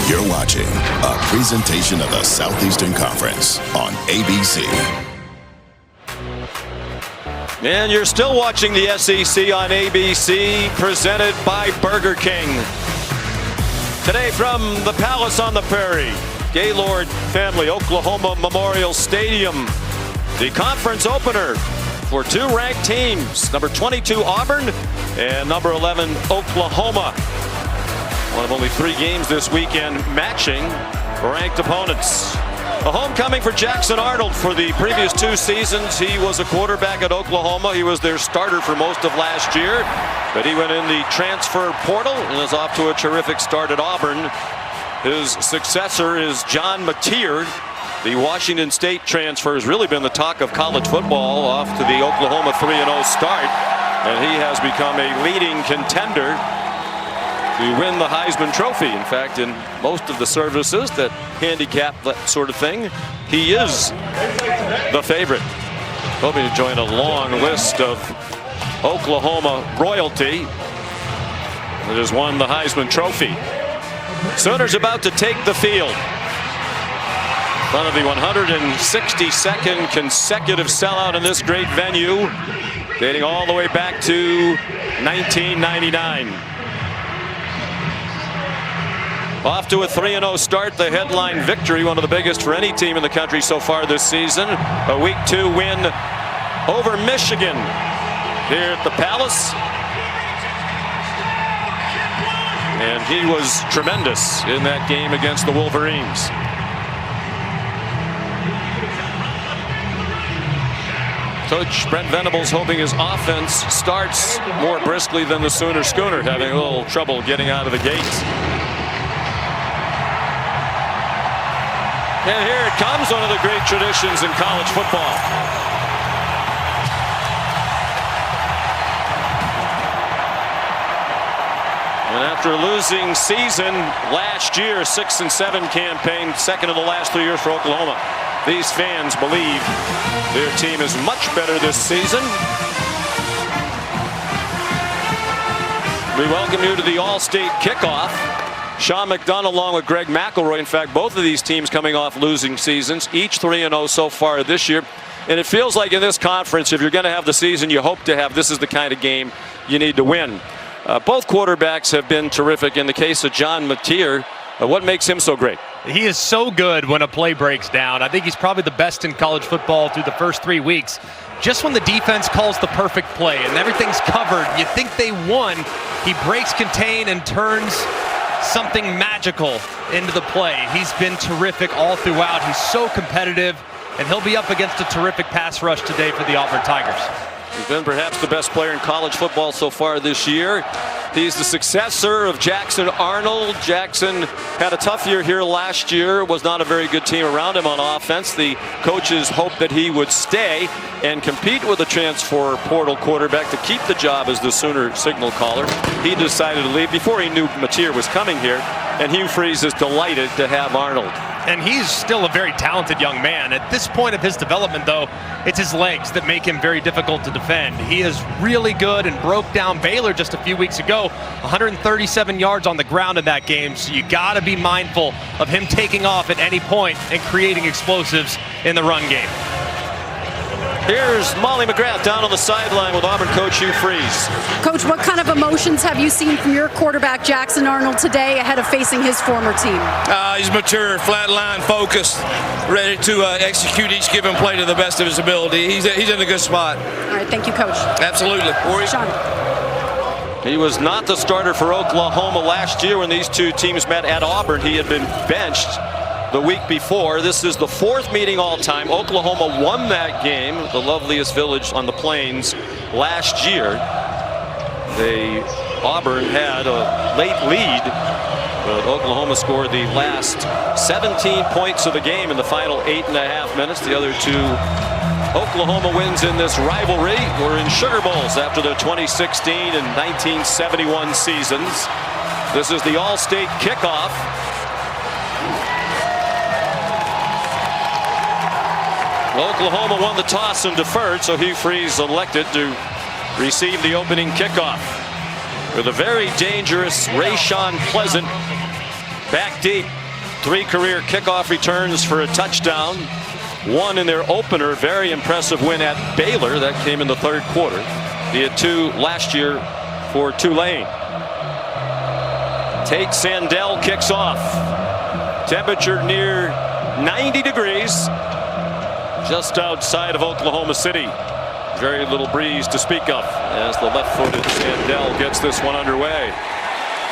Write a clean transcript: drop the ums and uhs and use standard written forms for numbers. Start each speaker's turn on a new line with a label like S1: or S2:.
S1: You're watching a presentation of the Southeastern Conference on ABC.
S2: And you're still watching the SEC on ABC, presented by Burger King. Today from the Palace on the Prairie, Gaylord Family Oklahoma Memorial Stadium, the conference opener for two ranked teams, number 22 Auburn and number 11 Oklahoma. One of only 3 games this weekend matching ranked opponents. A homecoming for Jackson Arnold. For the previous 2 seasons, he was a quarterback at Oklahoma. He was their starter for most of last year, but he went in the transfer portal and is off to a terrific start at Auburn. His successor is John Mateer. The Washington State transfer has really been the talk of college football, off to the Oklahoma 3-0 start, and he has become a leading contender to win the Heisman Trophy. In fact, in most of the services that handicap that sort of thing, he is the favorite. Hoping to join a long list of Oklahoma royalty that has won the Heisman Trophy. Sooners about to take the field. In front of the 162nd consecutive sellout in this great venue, dating all the way back to 1999. Off to a 3-0 start, the headline victory, one of the biggest for any team in the country so far this season. A Week 2 win over Michigan here at the Palace. And he was tremendous in that game against the Wolverines. Coach Brent Venables hoping his offense starts more briskly than the Sooner Schooner, having a little trouble getting out of the gate. And here it comes, one of the great traditions in college football. And after a losing season last year, 6-7 campaign, second in the last 3 years for Oklahoma, these fans believe their team is much better this season. We welcome you to the All-State Kickoff. Sean McDonough along with Greg McElroy. In fact, both of these teams coming off losing seasons, each 3-0 so far this year. And it feels like in this conference, if you're going to have the season you hope to have, this is the kind of game you need to win. Both quarterbacks have been terrific. In the case of John Mateer, what makes him so great?
S3: He is so good when a play breaks down. I think he's probably the best in college football through the first 3 weeks. Just when the defense calls the perfect play and everything's covered, you think they won, he breaks contain and turns something magical into the play. He's been terrific all throughout. He's so competitive, and he'll be up against a terrific pass rush today for the Auburn Tigers.
S2: He's been perhaps the best player in college football so far this year. He's the successor of Jackson Arnold. Jackson had a tough year here last year, was not a very good team around him on offense. The coaches hoped that he would stay and compete with the transfer portal quarterback to keep the job as the Sooner signal caller. He decided to leave before he knew Mateer was coming here, and Hugh Freeze is delighted to have Arnold.
S3: And he's still a very talented young man. At this point of his development, though, it's his legs that make him very difficult to defend. He is really good and broke down Baylor just a few weeks ago. 137 yards on the ground in that game, so you got to be mindful of him taking off at any point and creating explosives in the run game.
S2: Here's Molly McGrath down on the sideline with Auburn coach Hugh Freeze.
S4: Coach, what kind of emotions have you seen from your quarterback Jackson Arnold today ahead of facing his former team?
S5: He's mature, flat line, focused, ready to execute each given play to the best of his ability. He's in a good spot.
S4: All right, thank you, Coach.
S5: Absolutely.
S4: Sean.
S2: He was not the starter for Oklahoma last year when these two teams met at Auburn. He had been benched the week before. This is the 4th meeting all time. Oklahoma won that game, the loveliest village on the plains, last year. Auburn had a late lead, but Oklahoma scored the last 17 points of the game in the final 8.5 minutes. The other 2 Oklahoma wins in this rivalry were in Sugar Bowls after the 2016 and 1971 seasons. This is the All-State Kickoff. Oklahoma won the toss and deferred, so Hugh Freeze elected to receive the opening kickoff with a very dangerous Rayshawn Pleasant back deep. 3 career kickoff returns for a touchdown. 1 in their opener. Very impressive win at Baylor. That came in the 3rd quarter. He had 2 last year for Tulane. Tate Sandell kicks off. Temperature near 90 degrees. Just outside of Oklahoma City. Very little breeze to speak of as the left-footed Sandell gets this one underway.